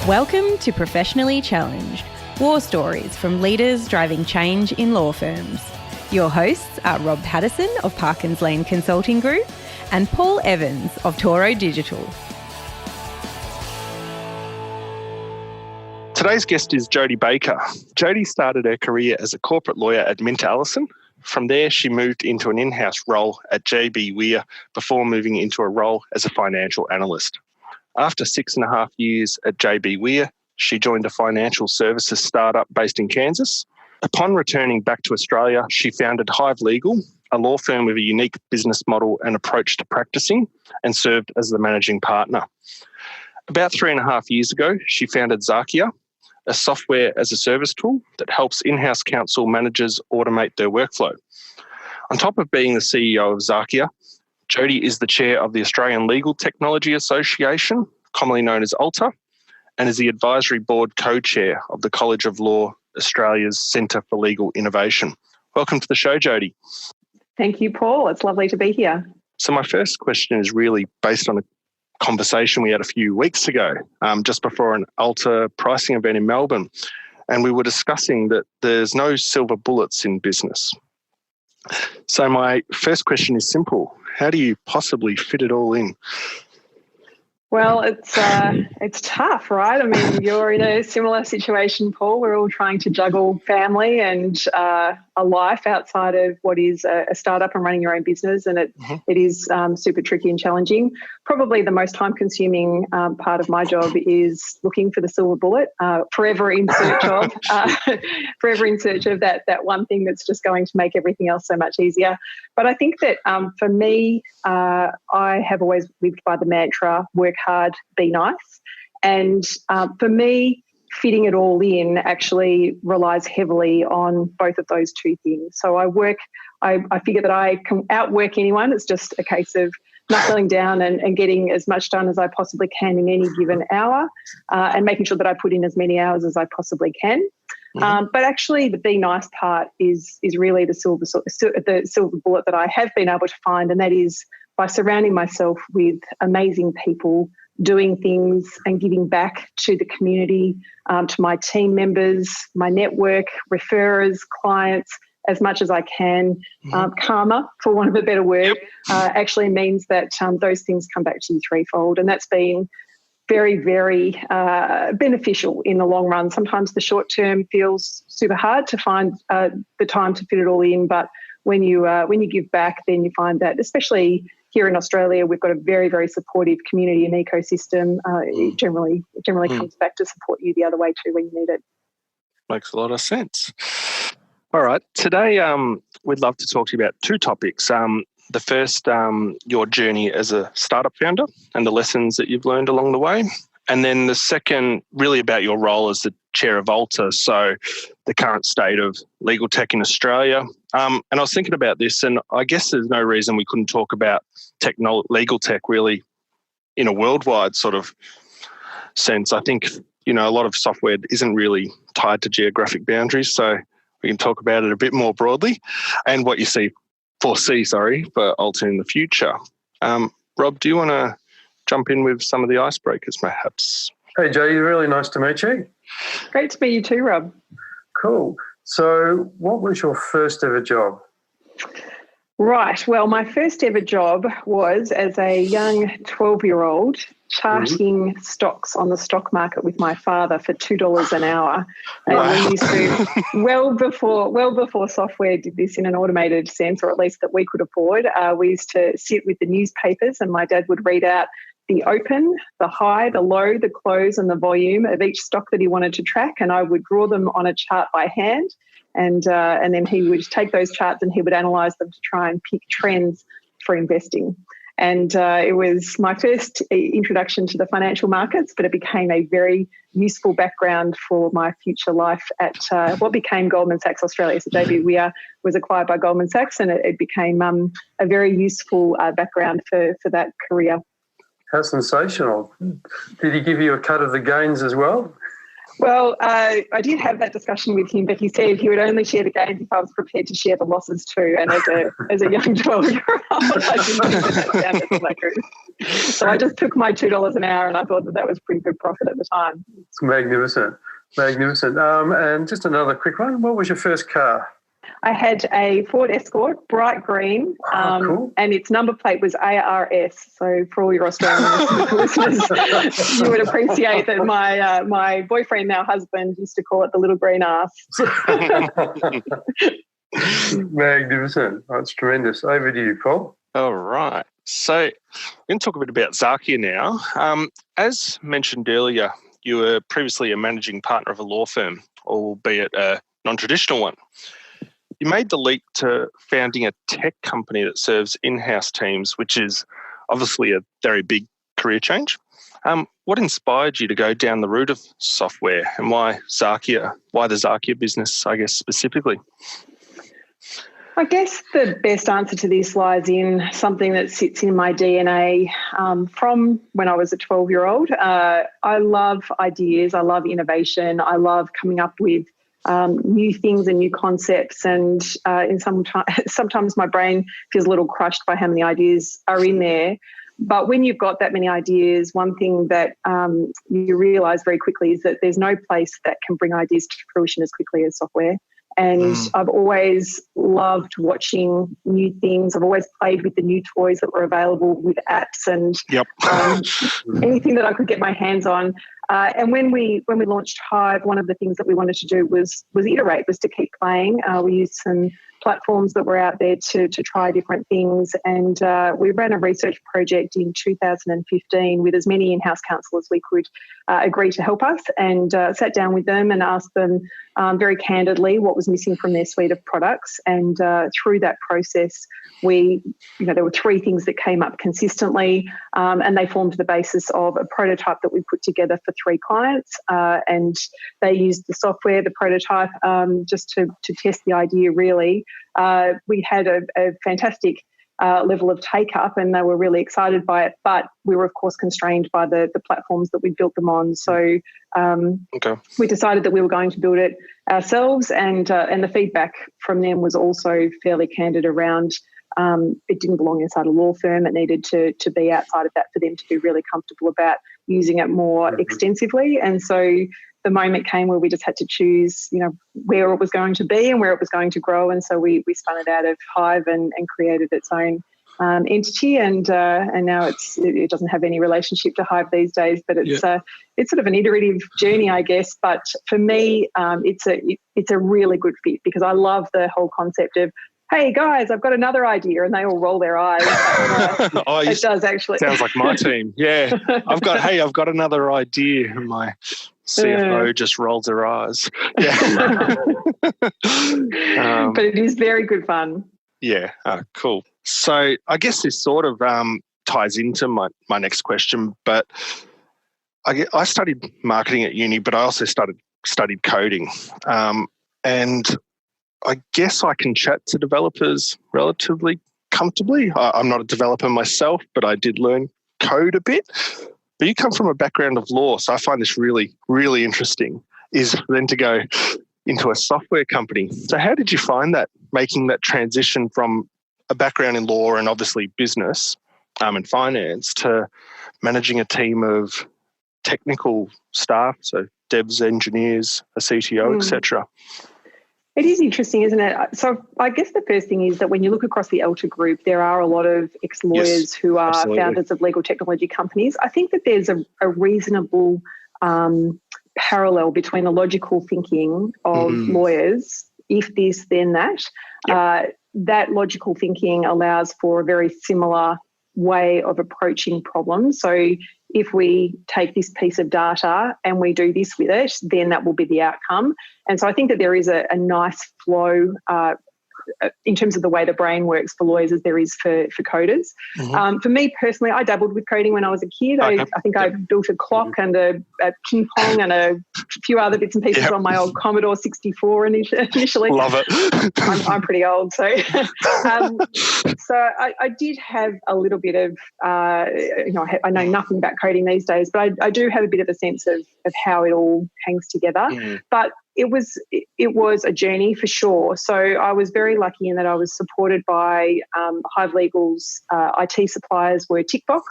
Welcome to Professionally Challenged, war stories from leaders driving change in law firms. Your hosts are Rob Patterson of Parkins Lane Consulting Group and Paul Evans of Toro Digital. Today's guest is Jodie Baker. Jodie started her career as a corporate lawyer at Mint Allison. From there, she moved into an in-house role at JB Weir before moving into a role as a financial analyst. After 6.5 years at JB Weir, she joined a financial services startup based in Kansas. Upon returning back to Australia, she founded Hive Legal, a law firm with a unique business model and approach to practicing, and served as the managing partner. About 3.5 years ago, she founded Xakia, a software as a service tool that helps in-house counsel managers automate their workflow. On top of being the CEO of Xakia, Jodie is the chair of the Australian Legal Technology Association, commonly known as ALTA, and is the advisory board co-chair of the College of Law Australia's Centre for Legal Innovation. Welcome to the show, Jodie. Thank you, Paul. It's lovely to be here. So my first question is really based on a conversation we had a few weeks ago, just before an ALTA pricing event in Melbourne, and we were discussing that there's no silver bullets in business. So my first question is simple. How do you possibly fit it all in? Well, it's tough, right? I mean, you're in a similar situation, Paul. We're all trying to juggle family and a life outside of what is a startup and running your own business, and it is super tricky and challenging. Probably the most time-consuming part of my job is looking for the silver bullet, forever in search of that one thing that's just going to make everything else so much easier. But I think that for me, I have always lived by the mantra, work hard, be nice. And for me, fitting it all in actually relies heavily on both of those two things. So I figure that I can outwork anyone. It's just a case of knuckling down and getting as much done as I possibly can in any given hour, and making sure that I put in as many hours as I possibly can. But actually the be nice part is really the silver bullet that I have been able to find, and that is by surrounding myself with amazing people doing things and giving back to the community, to my team members, my network, referrers, clients, as much as I can. Karma, for want of a better word, actually means that those things come back to you threefold. And that's been very, very beneficial in the long run. Sometimes the short term feels super hard to find the time to fit it all in, but when you give back, then you find that, especially here in Australia, we've got a very, very supportive community and ecosystem. It generally comes back to support you the other way too when you need it. Makes a lot of sense. All right. Today, we'd love to talk to you about two topics. The first, your journey as a startup founder and the lessons that you've learned along the way. And then the second, really about your role as the chair of ALTA, so the current state of legal tech in Australia. And I was thinking about this, and I guess there's no reason we couldn't talk about legal tech really in a worldwide sort of sense. I think, a lot of software isn't really tied to geographic boundaries, so we can talk about it a bit more broadly and what you foresee for ALTA in the future. Rob, do you want to jump in with some of the icebreakers, perhaps? Hey, Jay, really nice to meet you. Great to meet you too, Rob. Cool. So what was your first ever job? Right. Well, my first ever job was as a young 12-year-old charting stocks on the stock market with my father for $2 an hour. Wow. And we used to, well before software did this in an automated sense, or at least that we could afford, we used to sit with the newspapers and my dad would read out the open, the high, the low, the close and the volume of each stock that he wanted to track, and I would draw them on a chart by hand. And then he would take those charts and he would analyse them to try and pick trends for investing. And it was my first introduction to the financial markets, but it became a very useful background for my future life at what became Goldman Sachs Australia. So JB Weir was acquired by Goldman Sachs, and it became a very useful background for that career. How sensational. Did he give you a cut of the gains as well? Well, I did have that discussion with him, but he said he would only share the gains if I was prepared to share the losses too. And as a young 12-year-old, I didn't think that sounded like it. So I just took my $2 an hour, and I thought that was pretty good profit at the time. It's magnificent. And just another quick one. What was your first car? I had a Ford Escort, bright green, cool. and its number plate was ARS. So for all your Australian listeners, you would appreciate that my boyfriend, now husband, used to call it the little green ass. Magnificent. That's tremendous. Over to you, Paul. All right. So we're going to talk a bit about Xakia now. As mentioned earlier, you were previously a managing partner of a law firm, albeit a non-traditional one. You made the leap to founding a tech company that serves in-house teams, which is obviously a very big career change. What inspired you to go down the route of software, and why Xakia? Why the Xakia business, I guess, specifically? I guess the best answer to this lies in something that sits in my DNA from when I was a 12-year-old. I love ideas. I love innovation. I love coming up with new things and new concepts, and sometimes my brain feels a little crushed by how many ideas are in there. But when you've got that many ideas, one thing that you realise very quickly is that there's no place that can bring ideas to fruition as quickly as software. And I've always loved watching new things. I've always played with the new toys that were available with apps and anything that I could get my hands on. And when we launched Hive, one of the things that we wanted to do was iterate, was to keep playing. We used some platforms that were out there to try different things. And we ran a research project in 2015 with as many in-house counsel as we could agree to help us, and sat down with them and asked them very candidly what was missing from their suite of products. And through that process, there were three things that came up consistently, and they formed the basis of a prototype that we put together for 3 clients. And they used the software, the prototype, just to test the idea, really. We had a fantastic level of take-up, and they were really excited by it, but we were, of course, constrained by the platforms that we built them on. So we decided that we were going to build it ourselves, and the feedback from them was also fairly candid around it didn't belong inside a law firm. It needed to be outside of that for them to be really comfortable about using it more extensively. And so the moment came where we just had to choose, where it was going to be and where it was going to grow. And so we spun it out of Hive and created its own entity. And now it doesn't have any relationship to Hive these days, but it's sort of an iterative journey, I guess. But for me, it's a really good fit, because I love the whole concept of, hey guys, I've got another idea, and they all roll their eyes. It does actually. Sounds like my team. Yeah, I've got another idea, and my CFO just rolls their eyes. Yeah, but it is very good fun. Yeah, cool. So I guess this sort of ties into my next question. But I studied marketing at uni, but I also studied coding, and I guess I can chat to developers relatively comfortably. I'm not a developer myself, but I did learn code a bit. But you come from a background of law, so I find this really, really interesting, is then to go into a software company. So how did you find that, making that transition from a background in law and obviously business and finance to managing a team of technical staff, so devs, engineers, a CTO, etc.? It is interesting, isn't it? So I guess the first thing is that when you look across the ALTA group, there are a lot of ex-lawyers who are founders of legal technology companies. I think that there's a reasonable parallel between the logical thinking of lawyers, if this, then that. That logical thinking allows for a very similar way of approaching problems. So if we take this piece of data and we do this with it, then that will be the outcome. And so I think that there is a nice flow in terms of the way the brain works for lawyers as there is for coders. For me personally, I dabbled with coding when I was a kid. I think I built a clock and a ping pong and a few other bits and pieces on my old Commodore 64 initially. Love it. I'm pretty old, so so I did have a little bit of I know nothing about coding these days, but I do have a bit of a sense of how it all hangs together. But it was a journey for sure. So I was very lucky in that I was supported by Hive Legal's IT suppliers were Tickbox.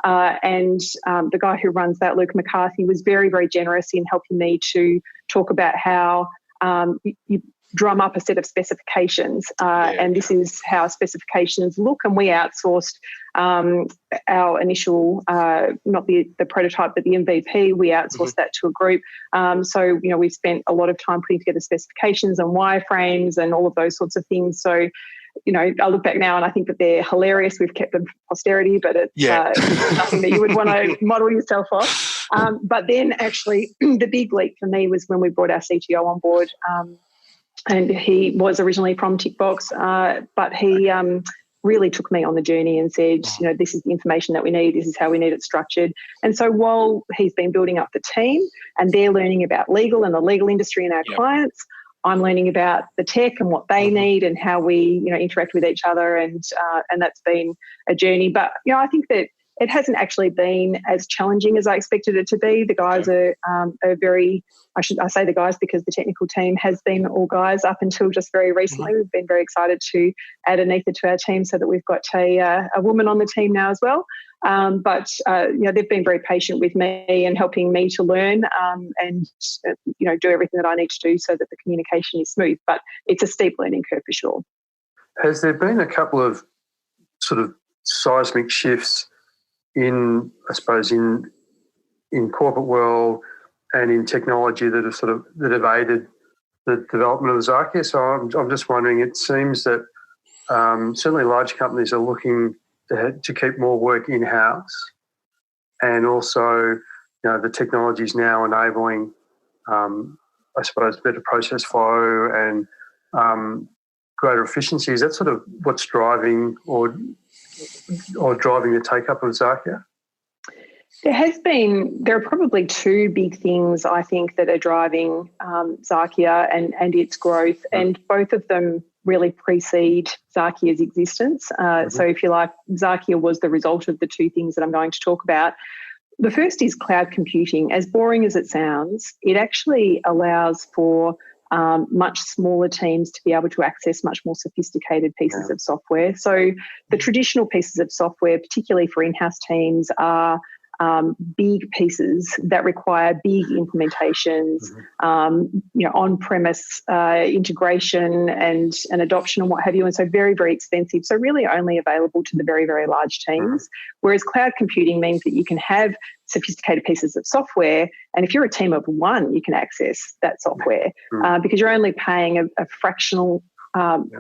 And the guy who runs that, Luke McCarthy, was very, very generous in helping me to talk about how you drum up a set of specifications and this is how specifications look. And we outsourced our initial, not the prototype, but the MVP, we outsourced that to a group. So, we spent a lot of time putting together specifications and wireframes and all of those sorts of things. So, I look back now and I think that they're hilarious. We've kept them for posterity, but it's nothing that you would want to model yourself off. But then actually the big leap for me was when we brought our CTO on board, and he was originally from Tickbox, but he really took me on the journey and said, this is the information that we need, this is how we need it structured. And so while he's been building up the team and they're learning about legal and the legal industry and our clients, I'm learning about the tech and what they need and how we, interact with each other, and that's been a journey. But I think that it hasn't actually been as challenging as I expected it to be. The guys are very, I say the guys because the technical team has been all guys up until just very recently. We've been very excited to add Anita to our team so that we've got a woman on the team now as well. But they've been very patient with me and helping me to learn and do everything that I need to do so that the communication is smooth. But it's a steep learning curve for sure. Has there been a couple of sort of seismic shifts in corporate world and in technology that have aided the development of Xakia? So I'm just wondering, it seems that certainly large companies are looking to keep more work in-house, and also the technology is now enabling better process flow and greater efficiency. Is that sort of what's driving or driving the take-up of Xakia? There are probably two big things I think that are driving Xakia and its growth, and both of them really precede Xakia's existence. So if you like, Xakia was the result of the two things that I'm going to talk about. The first is cloud computing. As boring as it sounds, it actually allows for much smaller teams to be able to access much more sophisticated pieces of software. So the traditional pieces of software, particularly for in-house teams, are big pieces that require big implementations, on-premise integration and adoption and what have you, and so very, very expensive. So really only available to the very, very large teams. Whereas cloud computing means that you can have sophisticated pieces of software, and if you're a team of one, you can access that software because you're only paying a fractional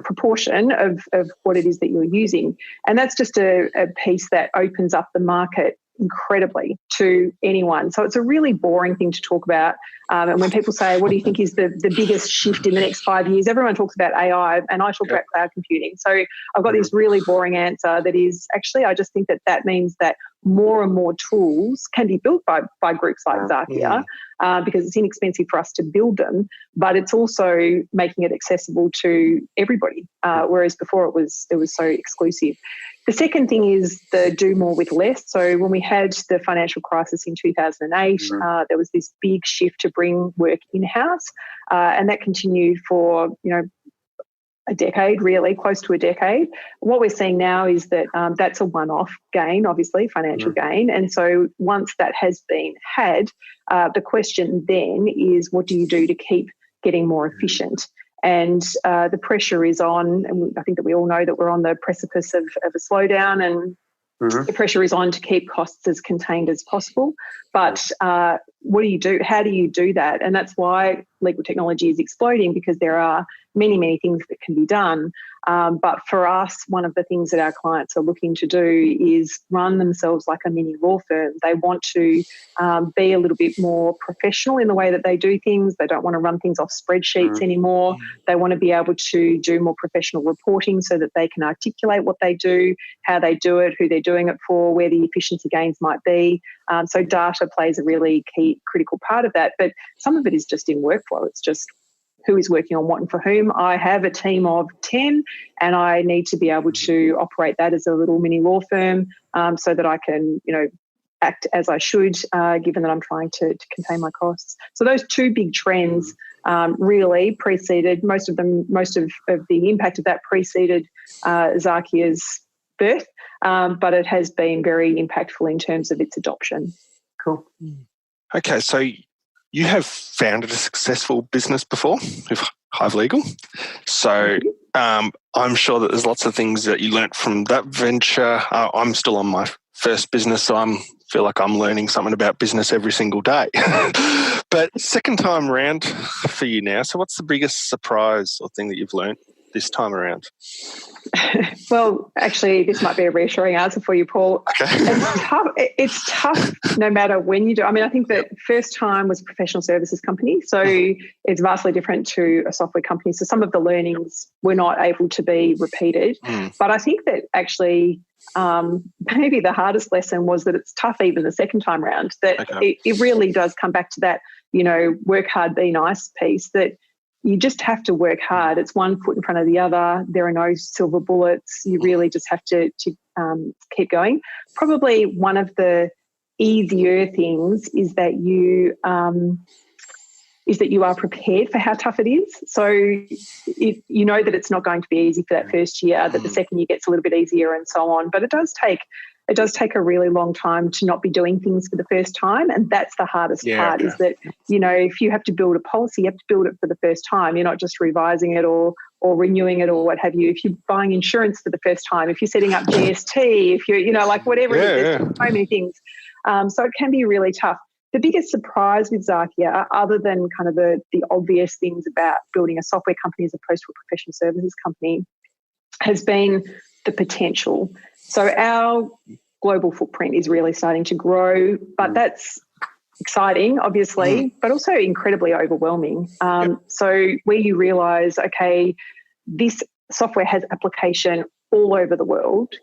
proportion of what it is that you're using. And that's just a piece that opens up the market incredibly to anyone. So it's a really boring thing to talk about. And when people say, what do you think is the biggest shift in the next 5 years? Everyone talks about AI and I talk about cloud computing. So I've got this really boring answer that is actually, I just think that means that more and more tools can be built by groups like Xakia because it's inexpensive for us to build them, but it's also making it accessible to everybody, whereas before it was so exclusive. The second thing is the do more with less. So when we had the financial crisis in 2008, there was this big shift to bring work in-house, and that continued for, a decade, really, close to a decade. What we're seeing now is that that's a one-off gain, obviously, financial gain. And so once that has been had, the question then is, what do you do to keep getting more efficient? And the pressure is on, and I think that we all know that we're on the precipice of a slowdown, and the pressure is on to keep costs as contained as possible. But what do you do? How do you do that? And that's why legal technology is exploding, because there are many, many things that can be done. But for us, one of the things that our clients are looking to do is run themselves like a mini law firm. They want to be a little bit more professional in the way that they do things. They don't want to run things off spreadsheets anymore. They want to be able to do more professional reporting so that they can articulate what they do, how they do it, who they're doing it for, where the efficiency gains might be. So data plays a really key, critical part of that. But some of it is just in workflow. It's just who is working on what and for whom. I have a team of 10 and I need to be able to operate that as a little mini law firm so that I can, act as I should, given that I'm trying to contain my costs. So those two big trends really preceded, most of the impact of that preceded Xakia's birth, but it has been very impactful in terms of its adoption. Cool. Okay, so you have founded a successful business before with Hive Legal. So I'm sure that there's lots of things that you learnt from that venture. I'm still on my first business, so I feel like I'm learning something about business every single day. But second time around for you now, so what's the biggest surprise or thing that you've learnt this time around? Well, actually, this might be a reassuring answer for you, Paul. Okay. It's tough no matter when you do. I mean, I think that first time was a professional services company, so it's vastly different to a software company. So some of the learnings were not able to be repeated. But I think that actually maybe the hardest lesson was that it's tough even the second time around, that it really does come back to that, work hard, be nice piece, that you just have to work hard. It's one foot in front of the other. There are no silver bullets. You really just have to keep going. Probably one of the easier things is that you are prepared for how tough it is. So you know that it's not going to be easy for that first year, that the second year gets a little bit easier and so on. But it does take a really long time to not be doing things for the first time. And that's the hardest part is that, if you have to build a policy, you have to build it for the first time. You're not just revising it or renewing it or what have you. If you're buying insurance for the first time, if you're setting up GST, if you're, whatever it is, there's so many things. So it can be really tough. The biggest surprise with Xakia, other than kind of the obvious things about building a software company as opposed to a professional services company, has been the potential. So our global footprint is really starting to grow, but that's exciting, obviously, but also incredibly overwhelming. So where you realise, okay, this software has application all over the world.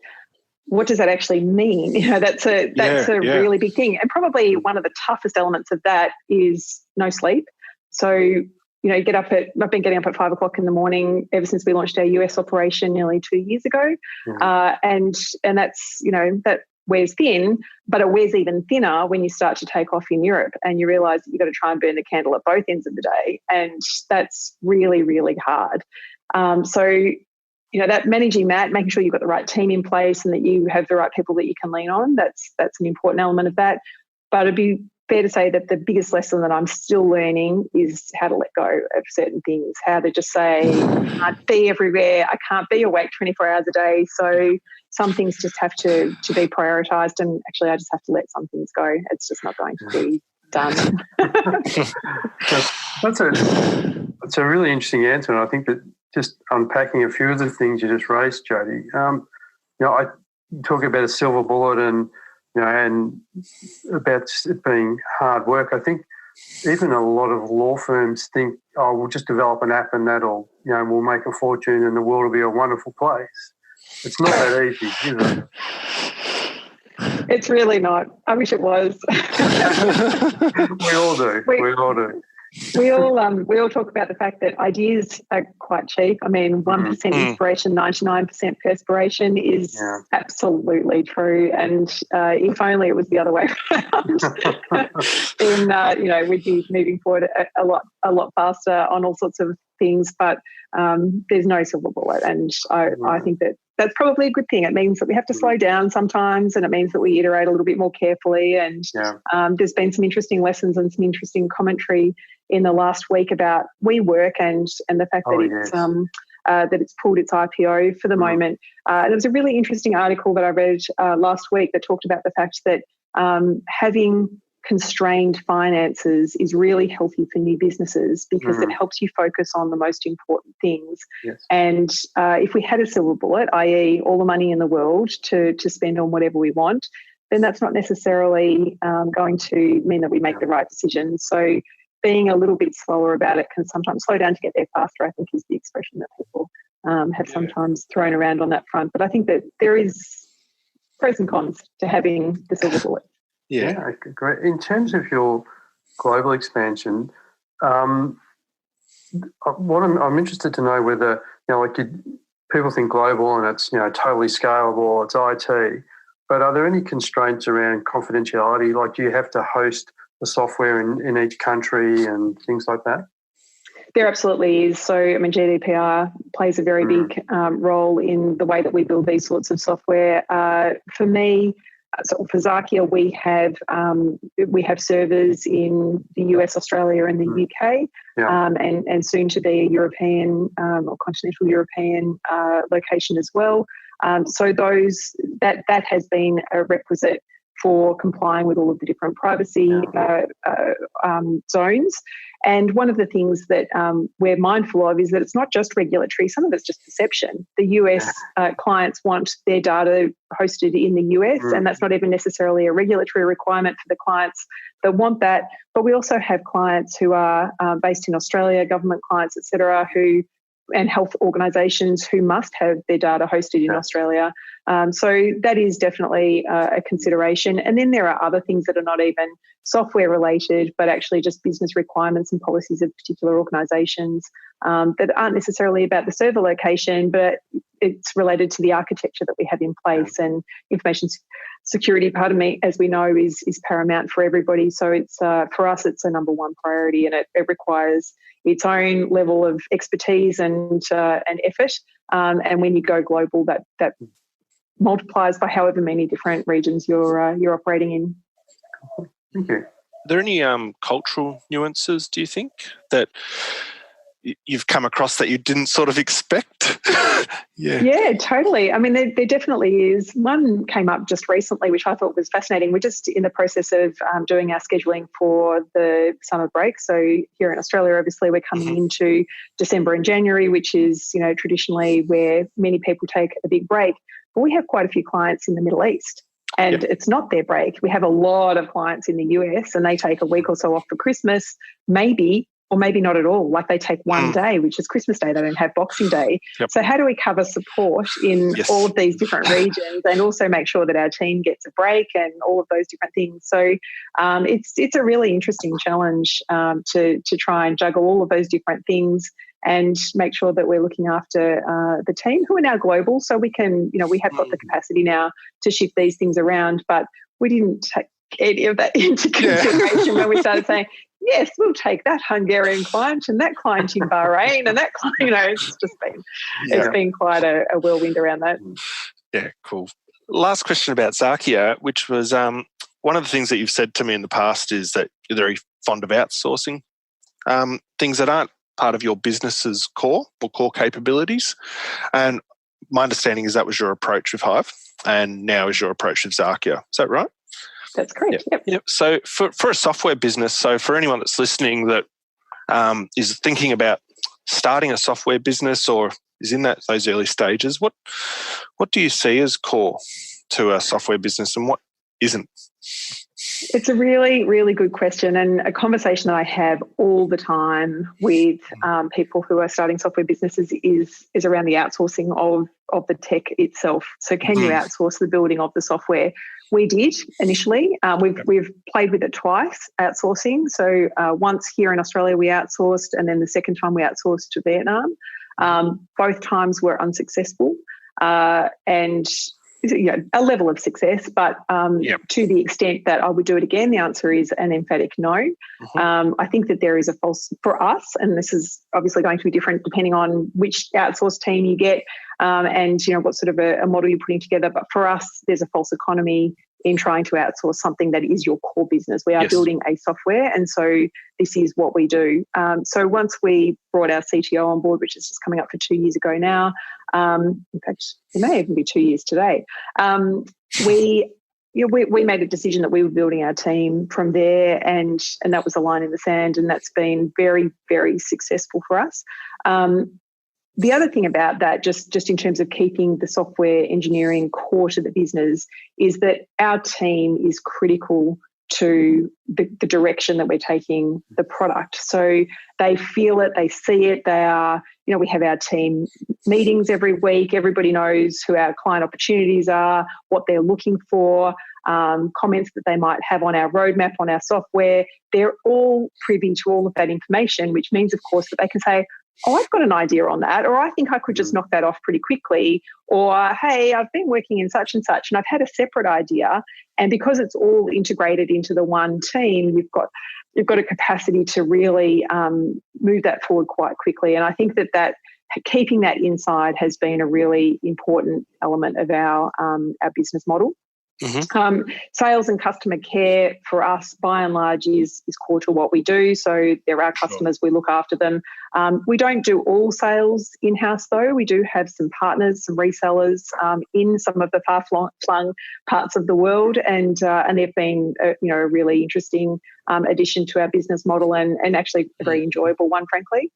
What does that actually mean? That's a really big thing. And probably one of the toughest elements of that is no sleep. So, I've been getting up at 5 o'clock in the morning ever since we launched our US operation nearly 2 years ago. And that's, that wears thin, but it wears even thinner when you start to take off in Europe and you realise that you've got to try and burn the candle at both ends of the day. And that's really, really hard. So that managing that, making sure you've got the right team in place and that you have the right people that you can lean on, that's an important element of that. But it'd be fair to say that the biggest lesson that I'm still learning is how to let go of certain things, how to just say, I can't be everywhere, I can't be awake 24 hours a day. So some things just have to be prioritised, and actually I just have to let some things go. It's just not going to be done. That's a really interesting answer, and I think that just unpacking a few of the things you just raised, Jody, I talk about a silver bullet and about it being hard work. I think even a lot of law firms think, we'll just develop an app and that'll, we'll make a fortune and the world will be a wonderful place. It's not that easy, is it? It's really not. I wish it was. We all do. We all do. We all talk about the fact that ideas are quite cheap. I mean, 1% inspiration, 99% perspiration is absolutely true. And if only it was the other way around, then we'd be moving forward a lot faster on all sorts of things. But there's no silver bullet, and I think that that's probably a good thing. It means that we have to slow down sometimes, and it means that we iterate a little bit more carefully. And there's been some interesting lessons and some interesting commentary in the last week about WeWork and the fact that that it's pulled its IPO for the moment. There was a really interesting article that I read last week that talked about the fact that having constrained finances is really healthy for new businesses because it helps you focus on the most important things. Yes. And if we had a silver bullet, i.e. all the money in the world to spend on whatever we want, then that's not necessarily going to mean that we make the right decisions. So being a little bit slower about it can sometimes slow down to get there faster, I think, is the expression that people have sometimes thrown around on that front. But I think that there is pros and cons to having the silver bullet. Yeah, okay, great. In terms of your global expansion, I'm interested to know whether, people think global and it's, totally scalable, it's IT, but are there any constraints around confidentiality? Like, do you have to host the software in each country and things like that? There absolutely is. So, GDPR plays a very big role in the way that we build these sorts of software. For me, so for Xakia, we have servers in the US, Australia, and the UK, and soon to be a European or continental European location as well. So that has been a requisite for complying with all of the different privacy zones. And one of the things that we're mindful of is that it's not just regulatory, some of it's just perception. The US clients want their data hosted in the US, and that's not even necessarily a regulatory requirement for the clients that want that. But we also have clients who are based in Australia, government clients, et cetera, and health organisations who must have their data hosted in Australia. So that is definitely a consideration. And then there are other things that are not even software related, but actually just business requirements and policies of particular organisations that aren't necessarily about the server location, but it's related to the architecture that we have in place. And information security, as we know, is paramount for everybody. So it's for us, it's a number one priority, and it requires its own level of expertise and effort. And when you go global, that multiplies by however many different regions you're operating in. Thank you. Are there any cultural nuances, do you think, that you've come across that you didn't sort of expect? Yeah, totally. There definitely is. One came up just recently, which I thought was fascinating. We're just in the process of doing our scheduling for the summer break. So here in Australia, obviously, we're coming into December and January, which is, traditionally where many people take a big break. But we have quite a few clients in the Middle East. And it's not their break. We have a lot of clients in the US, and they take a week or so off for Christmas, maybe, or maybe not at all. Like, they take one day, which is Christmas Day. They don't have Boxing Day. So how do we cover support in all of these different regions, and also make sure that our team gets a break and all of those different things? So it's a really interesting challenge to try and juggle all of those different things and make sure that we're looking after the team, who are now global. So we can, we have got the capacity now to shift these things around, but we didn't take any of that into consideration when we started saying, yes, we'll take that Hungarian client and that client in Bahrain and that client, it's just been, it's been quite a whirlwind around that. Yeah, cool. Last question about Xakia, which was one of the things that you've said to me in the past is that you're very fond of outsourcing things that aren't part of your business's core or core capabilities. And my understanding is that was your approach with Hive, and now is your approach with Xakia. Is that right? That's correct. Yep. So for a software business, so for anyone that's listening that is thinking about starting a software business or is in those early stages, what do you see as core to a software business and what isn't? It's a really, really good question, and a conversation that I have all the time with people who are starting software businesses is around the outsourcing of the tech itself. So can you outsource the building of the software? We did initially. We've played with it twice, outsourcing. So once here in Australia we outsourced, and then the second time we outsourced to Vietnam. Both times were unsuccessful, and a level of success, but to the extent that I would do it again, the answer is an emphatic no. I think that there is a false, for us, and this is obviously going to be different depending on which outsourced team you get and what sort of a model you're putting together. But for us, there's a false economy in trying to outsource something that is your core business. We are building a software, and so this is what we do. So once we brought our CTO on board, which is just coming up for 2 years ago now, in fact, it may even be 2 years today, we we made a decision that we were building our team from there, and that was a line in the sand, and that's been very, very successful for us. The other thing about that, just in terms of keeping the software engineering core to the business, is that our team is critical to the direction that we're taking the product. So they feel it, they see it, they are, we have our team meetings every week. Everybody knows who our client opportunities are, what they're looking for, comments that they might have on our roadmap, on our software. They're all privy to all of that information, which means, of course, that they can say, oh, I've got an idea on that, or I think I could just knock that off pretty quickly, or, hey, I've been working in such and such and I've had a separate idea. And because it's all integrated into the one team, you've got a capacity to really move that forward quite quickly. And I think that keeping that inside has been a really important element of our business model. Mm-hmm. Sales and customer care for us, by and large, is core to what we do. So they're our customers, we look after them. We don't do all sales in-house, though. We do have some partners, some resellers in some of the far-flung parts of the world, and they've been a really interesting addition to our business model, and actually a very enjoyable one, frankly.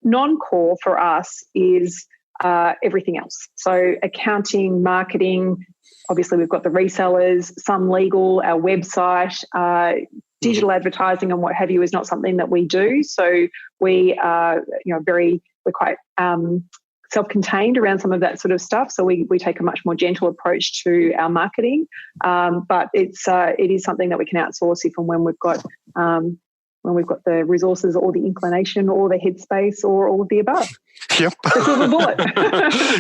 Non-core for us is everything else. So accounting, marketing. Obviously, we've got the resellers, some legal, our website, digital advertising and what have you is not something that we do. So we are, we're quite self-contained around some of that sort of stuff. So we take a much more gentle approach to our marketing. But it is something that we can outsource if and when we've got the resources or the inclination or the headspace or all of the above. Yep. The silver bullet.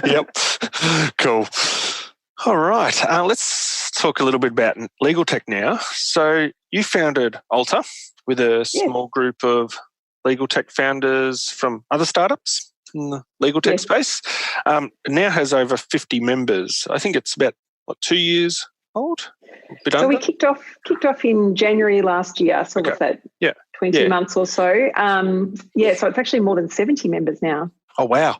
Yep. Cool. All right. Let's talk a little bit about legal tech now. So you founded ALTA with a small group of legal tech founders from other startups in the legal tech space. It now has over 50 members. I think it's about, 2 years old? So we kicked off in January last year. So what's that? 20 months or so. So it's actually more than 70 members now. Oh, wow.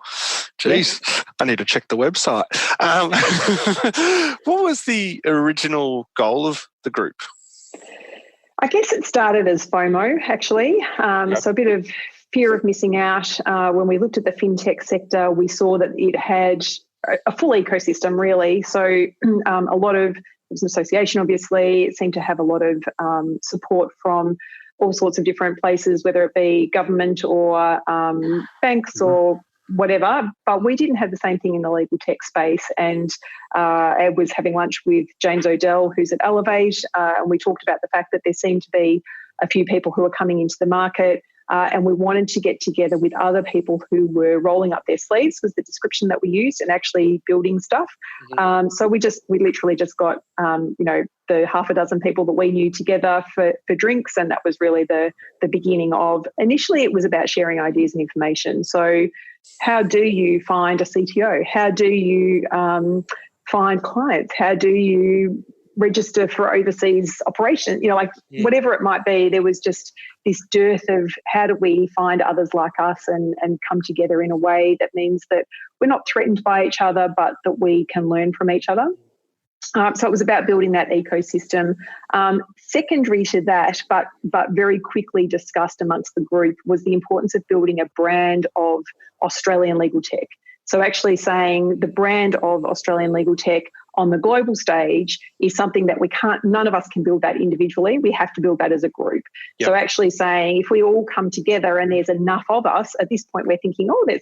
Jeez, I need to check the website. What was the original goal of the group? I guess it started as FOMO, actually. So a bit of fear of missing out. When we looked at the fintech sector, we saw that it had a full ecosystem, really. So a lot of, it was an association, obviously. It seemed to have a lot of support from all sorts of different places, whether it be government or banks or whatever, but we didn't have the same thing in the legal tech space. And I was having lunch with James O'Dell, who's at Elevate, and we talked about the fact that there seemed to be a few people who were coming into the market, and we wanted to get together with other people who were rolling up their sleeves, was the description that we used, and actually building stuff. Mm-hmm. So we literally just got the half a dozen people that we knew together for drinks, and that was really the beginning of. Initially, it was about sharing ideas and information. So how do you find a CTO? How do you find clients? How do you register for overseas operations? Whatever it might be, there was just this dearth of how do we find others like us and come together in a way that means that we're not threatened by each other, but that we can learn from each other. So it was about building that ecosystem. Secondary to that, but very quickly discussed amongst the group, was the importance of building a brand of Australian legal tech. So actually saying the brand of Australian legal tech on the global stage is something that none of us can build that individually. We have to build that as a group. Yep. So actually saying if we all come together and there's enough of us, at this point we're thinking, look, there's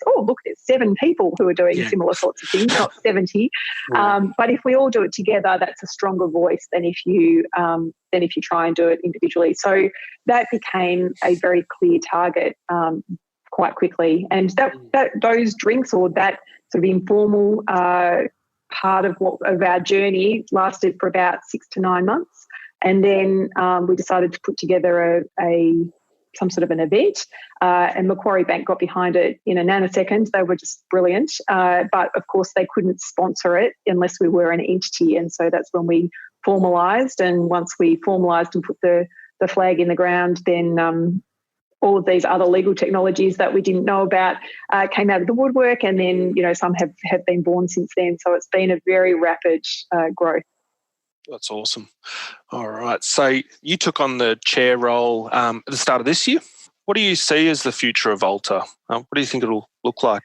7 people who are doing similar sorts of things, not 70. But if we all do it together, that's a stronger voice than if you try and do it individually. So that became a very clear target quite quickly. And that those drinks, or that sort of informal part of our journey, lasted for about 6 to 9 months, and then we decided to put together some sort of an event, and Macquarie Bank got behind it in a nanosecond. They were just brilliant, but of course they couldn't sponsor it unless we were an entity, and so that's when we formalised. And once we formalised and put the flag in the ground, then all of these other legal technologies that we didn't know about came out of the woodwork, and then some have been born since then. So it's been a very rapid growth. That's awesome. All right. So you took on the chair role at the start of this year. What do you see as the future of ALTA? What do you think it'll look like?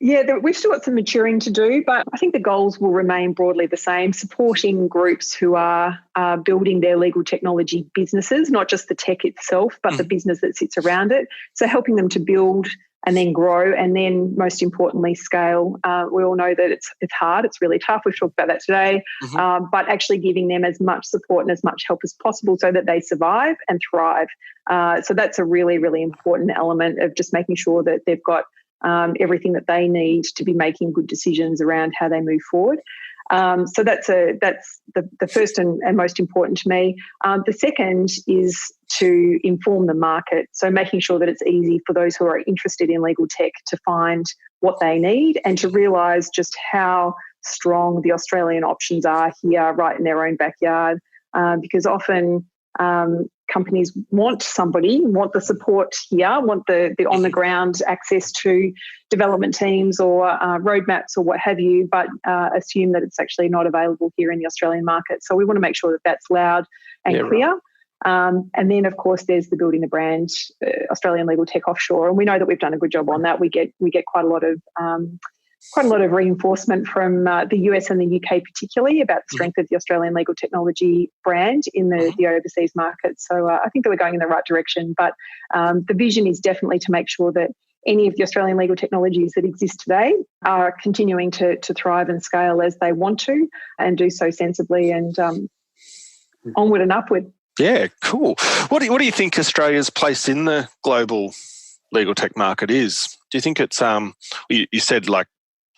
Yeah, we've still got some maturing to do, but I think the goals will remain broadly the same, supporting groups who are building their legal technology businesses, not just the tech itself, but the business that sits around it. So helping them to build and then grow and then, most importantly, scale. We all know that it's hard, it's really tough. We've talked about that today, but actually giving them as much support and as much help as possible so that they survive and thrive. So that's a really, really important element of just making sure that they've got everything that they need to be making good decisions around how they move forward. So that's the first and most important to me. The second is to inform the market. So making sure that it's easy for those who are interested in legal tech to find what they need and to realise just how strong the Australian options are here right in their own backyard. Because often companies want the support here, want the on-the-ground access to development teams or roadmaps or what have you, but assume that it's actually not available here in the Australian market. So we want to make sure that that's loud and clear. Right. And then, of course, there's the building the brand, Australian Legal Tech Offshore, and we know that we've done a good job on that. We get quite a lot of reinforcement from the US and the UK particularly about the strength of the Australian legal technology brand in the overseas market. So I think that we're going in the right direction. But the vision is definitely to make sure that any of the Australian legal technologies that exist today are continuing to thrive and scale as they want to and do so sensibly and onward and upward. Yeah, cool. What do you think Australia's place in the global legal tech market is? Do you think it's you said like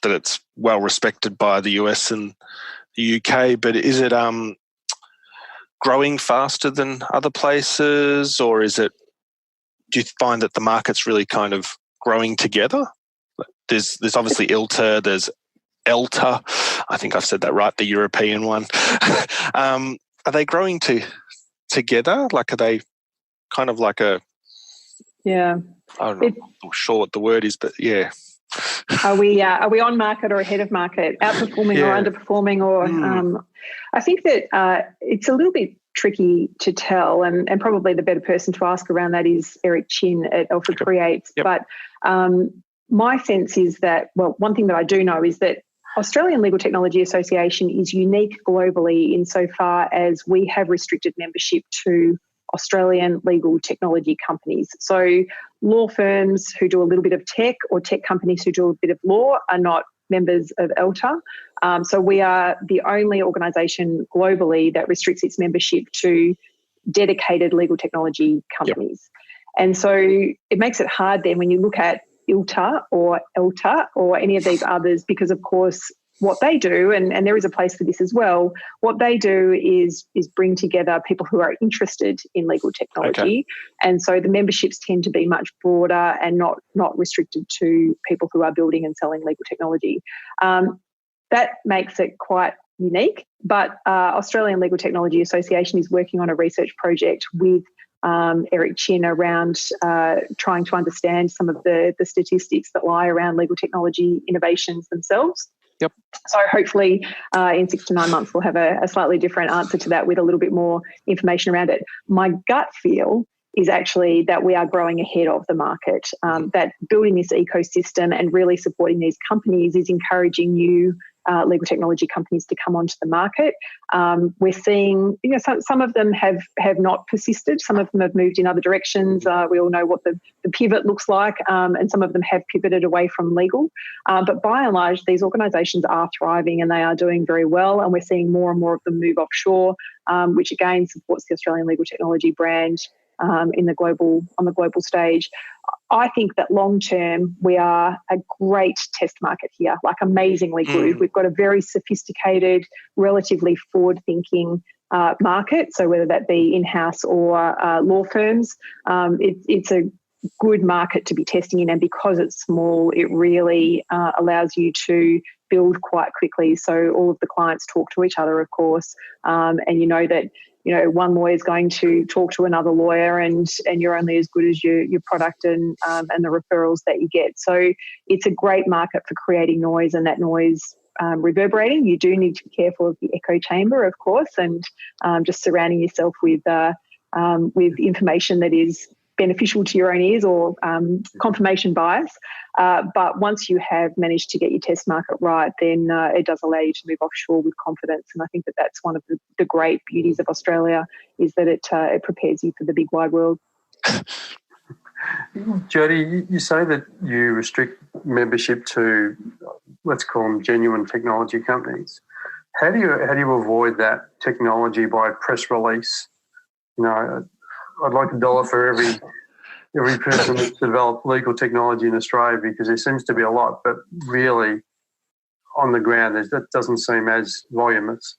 that it's well respected by the US and the UK, but is it growing faster than other places, or do you find that the market's really kind of growing together? There's obviously ILTA, there's ALTA, I think I've said that right, the European one. Are they growing together? Like, are they kind of like a... Yeah. I'm not sure what the word is, but yeah. Are we on market or ahead of market, outperforming or underperforming? Or I think that it's a little bit tricky to tell, and probably the better person to ask around that is Eric Chin at Alpha Creates. Yep. But my sense is that, well, one thing that I do know is that Australian Legal Technology Association is unique globally insofar as we have restricted membership to Australian legal technology companies. So law firms who do a little bit of tech or tech companies who do a bit of law are not members of ALTA. So we are the only organisation globally that restricts its membership to dedicated legal technology companies. Yep. And so it makes it hard then when you look at ILTA or ALTA or any of these others, because of course what they do, and there is a place for this as well, what they do is bring together people who are interested in legal technology. Okay. And so the memberships tend to be much broader and not restricted to people who are building and selling legal technology. That makes it quite unique, but Australian Legal Technology Association is working on a research project with Eric Chin around trying to understand some of the statistics that lie around legal technology innovations themselves. Yep. So hopefully in 6 to 9 months we'll have a slightly different answer to that with a little bit more information around it. My gut feel is actually that we are growing ahead of the market, that building this ecosystem and really supporting these companies is encouraging new legal technology companies to come onto the market. We're seeing, some of them have not persisted. Some of them have moved in other directions. We all know what the pivot looks like, and some of them have pivoted away from legal. But by and large, these organisations are thriving and they are doing very well. And we're seeing more and more of them move offshore, which again supports the Australian legal technology brand on the global stage. I think that long term we are a great test market here, like amazingly good. We've got a very sophisticated, relatively forward-thinking market. So whether that be in-house or law firms, it's a good market to be testing in. And because it's small, it really allows you to build quite quickly. So all of the clients talk to each other, of course, and you know that one lawyer is going to talk to another lawyer, and you're only as good as your product and the referrals that you get. So it's a great market for creating noise, and that noise reverberating. You do need to be careful of the echo chamber, of course, and just surrounding yourself with information that is beneficial to your own ears or confirmation bias. But once you have managed to get your test market right, then it does allow you to move offshore with confidence. And I think that that's one of the great beauties of Australia, is that it prepares you for the big wide world. Jody, you say that you restrict membership to, let's call them genuine technology companies. How do you avoid that technology by press release? You know, I'd like $1 for every person that's developed legal technology in Australia, because there seems to be a lot, but really on the ground that doesn't seem as voluminous.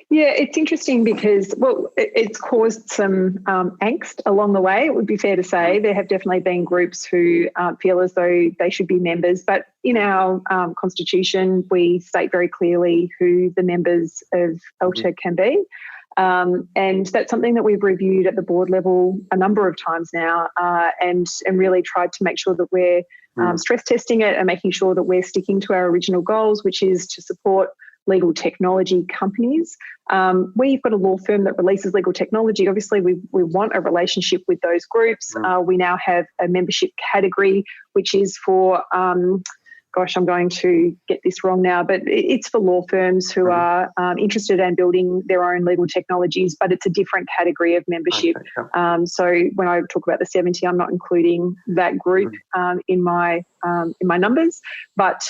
Yeah, it's interesting because, well, it's caused some angst along the way, it would be fair to say. There have definitely been groups who feel as though they should be members, but in our constitution, we state very clearly who the members of ALTA can be. And that's something that we've reviewed at the board level a number of times now, and really tried to make sure that we're stress testing it and making sure that we're sticking to our original goals, which is to support legal technology companies. We've got a law firm that releases legal technology. Obviously, we want a relationship with those groups. We now have a membership category, which is for, I'm going to get this wrong now, but it's for law firms who are interested in building their own legal technologies, but it's a different category of membership. Okay. So when I talk about the 70, I'm not including that group in my numbers, but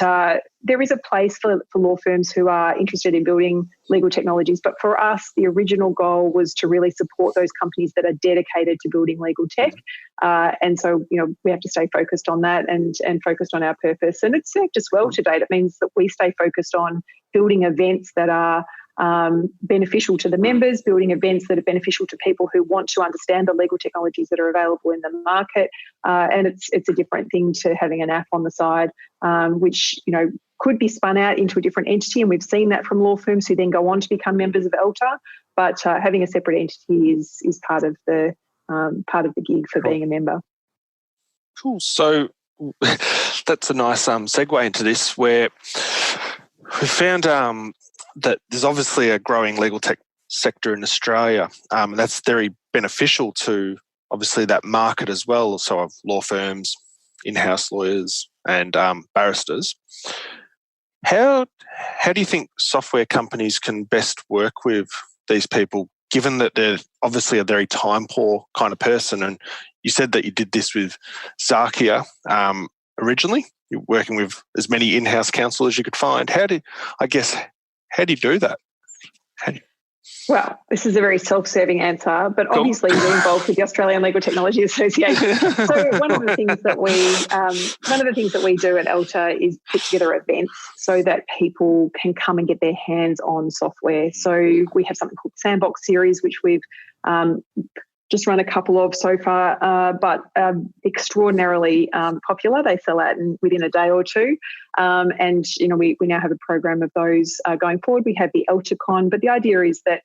there is a place for law firms who are interested in building legal technologies. But for us, the original goal was to really support those companies that are dedicated to building legal tech. And so, we have to stay focused on that and focused on our purpose. And it's served us well to date. It means that we stay focused on building events that are beneficial to the members, building events that are beneficial to people who want to understand the legal technologies that are available in the market. And it's a different thing to having an app on the side, which, could be spun out into a different entity. And we've seen that from law firms who then go on to become members of ALTA. But having a separate entity is part of the gig for being a member. Cool. So that's a nice segue into this, where we found that there's obviously a growing legal tech sector in Australia. And that's very beneficial to obviously that market as well. So of law firms, in-house lawyers and barristers. How do you think software companies can best work with these people, given that they're obviously a very time-poor kind of person? And you said that you did this with Xakia originally. You're working with as many in-house counsel as you could find. How do you do that? Well, this is a very self-serving answer, but obviously you're involved with the Australian Legal Technology Association. So one of the things that we do at ALTA is put together events so that people can come and get their hands on software. So we have something called the Sandbox series, which we've just run a couple of so far, but extraordinarily popular. They sell out within a day or two. And, we now have a program of those going forward. We have the ALTACon, but the idea is that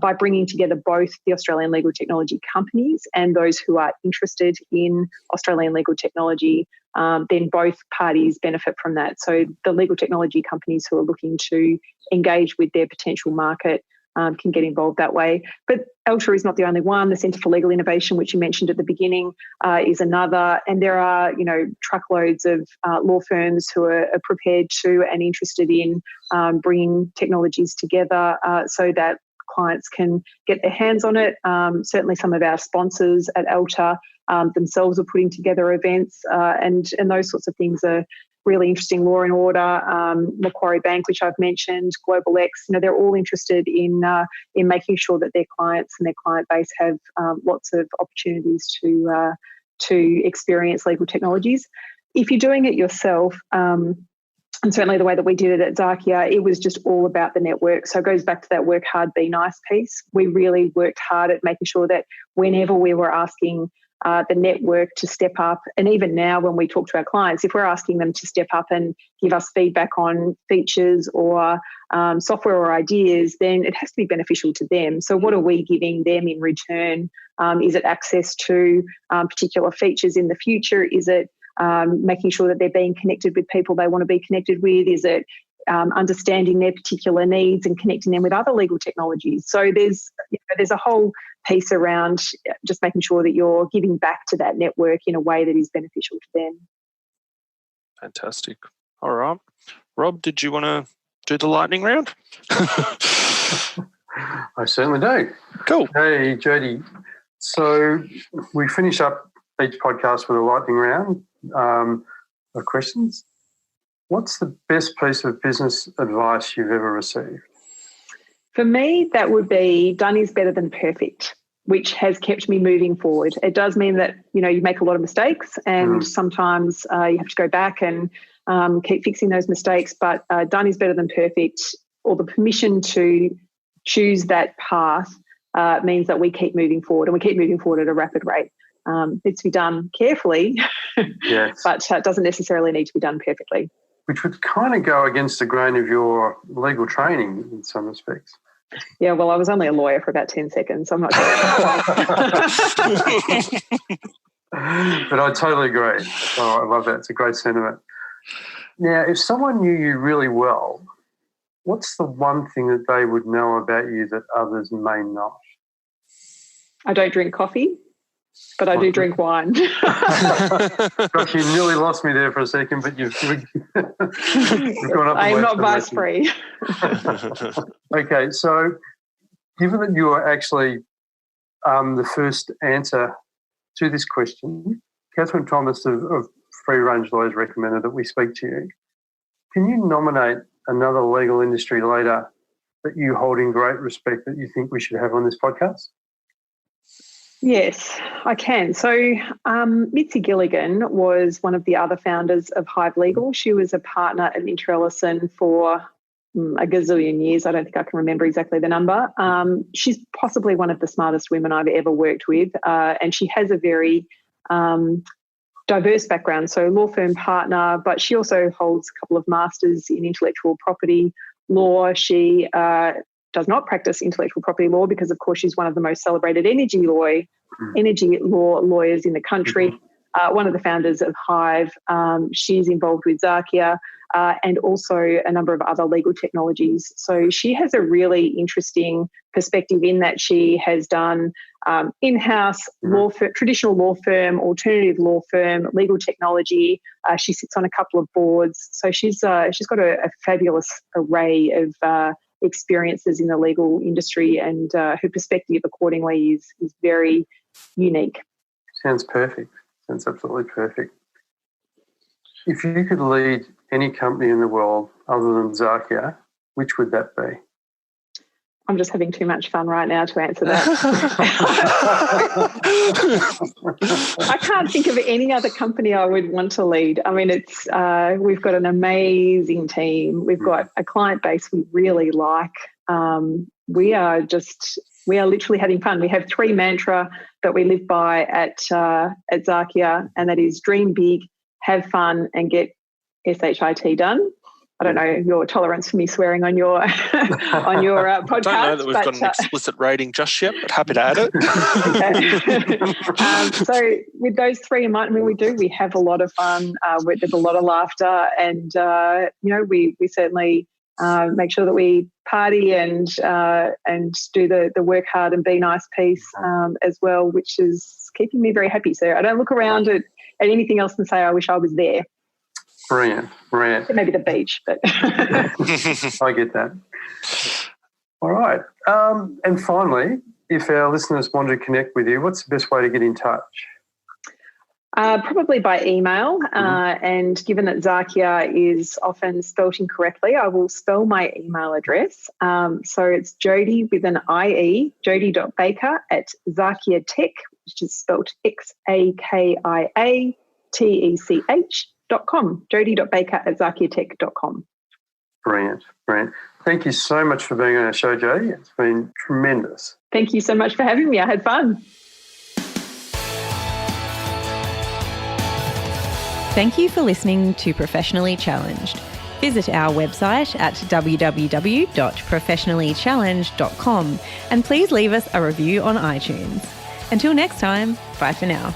by bringing together both the Australian legal technology companies and those who are interested in Australian legal technology, then both parties benefit from that. So the legal technology companies who are looking to engage with their potential market can get involved that way. But ALTA is not the only one. The Centre for Legal Innovation, which you mentioned at the beginning, is another. And there are, truckloads of law firms who are prepared to and interested in bringing technologies together so that clients can get their hands on it. Certainly some of our sponsors at ALTA themselves are putting together events and those sorts of things are really interesting. Law and Order, Macquarie Bank, which I've mentioned, Global X, they're all interested in making sure that their clients and their client base have lots of opportunities to experience legal technologies. If you're doing it yourself, and certainly the way that we did it at Xakia, it was just all about the network. So it goes back to that work hard, be nice piece. We really worked hard at making sure that whenever we were asking the network to step up, and even now when we talk to our clients, if we're asking them to step up and give us feedback on features or software or ideas, then it has to be beneficial to them. So what are we giving them in return? Is it access to particular features in the future? Is it making sure that they're being connected with people they want to be connected with? Is it understanding their particular needs and connecting them with other legal technologies. So there's a whole piece around just making sure that you're giving back to that network in a way that is beneficial to them. Fantastic. All right. Rob, did you want to do the lightning round? I certainly do. Cool. Hey, Jody. So we finish up each podcast with a lightning round of questions. What's the best piece of business advice you've ever received? For me, that would be done is better than perfect, which has kept me moving forward. It does mean that, you make a lot of mistakes and sometimes you have to go back and keep fixing those mistakes, but done is better than perfect, or the permission to choose that path means that we keep moving forward, and we keep moving forward at a rapid rate. It's to be done carefully, yes. but it doesn't necessarily need to be done perfectly. Which would kind of go against the grain of your legal training in some respects. Yeah, well, I was only a lawyer for about 10 seconds, so I'm not sure. But I totally agree. Oh, I love that. It's a great sentiment. Now, if someone knew you really well, what's the one thing that they would know about you that others may not? I don't drink coffee, but I do drink wine. Gosh, you nearly lost me there for a second, but you've gone up. I'm not vice-free. Okay, so given that you are actually the first answer to this question, Catherine Thomas of Free Range Lawyers recommended that we speak to you. Can you nominate another legal industry leader that you hold in great respect that you think we should have on this podcast? Yes, I can. So Mitzi Gilligan was one of the other founders of Hive Legal. She was a partner at Minter Ellison for a gazillion years. I don't think I can remember exactly the number. She's possibly one of the smartest women I've ever worked with, and she has a very diverse background. So law firm partner, but she also holds a couple of masters in intellectual property law. She does not practice intellectual property law because, of course, she's one of the most celebrated energy law lawyers in the country. One of the founders of Hive. She's involved with Xakia and also a number of other legal technologies. So she has a really interesting perspective in that she has done in-house law firm, traditional law firm, alternative law firm, legal technology. She sits on a couple of boards. So she's got a fabulous array of experiences in the legal industry, and her perspective accordingly is very unique. Sounds perfect. Sounds absolutely perfect. If you could lead any company in the world other than Xakia, which would that be? I'm just having too much fun right now to answer that. I can't think of any other company I would want to lead. I mean, it's we've got an amazing team. We've got a client base we really like. We are literally having fun. We have 3 mantra that we live by at Xakia, and that is dream big, have fun, and get SHIT done. I don't know your tolerance for me swearing on your podcast. I don't know that we've got an explicit rating just yet, but happy to add it. So with those 3 in mind, we have a lot of fun. There's a lot of laughter, and we certainly make sure that we party and do the work hard and be nice piece as well, which is keeping me very happy. So I don't look around at anything else and say I wish I was there. Brilliant. Maybe the beach, but I get that. All right. And finally, if our listeners want to connect with you, what's the best way to get in touch? Probably by email. And given that Xakia is often spelt incorrectly, I will spell my email address. So it's Jody with an IE, jody.baker at Xakia Tech, which is spelt XAKIATECH.com, jody.baker at XakiaTech.com. Brilliant. Thank you so much for being on our show, Jody. It's been tremendous. Thank you so much for having me. I had fun. Thank you for listening to Professionally Challenged. Visit our website at www.professionallychallenged.com and please leave us a review on iTunes. Until next time, bye for now.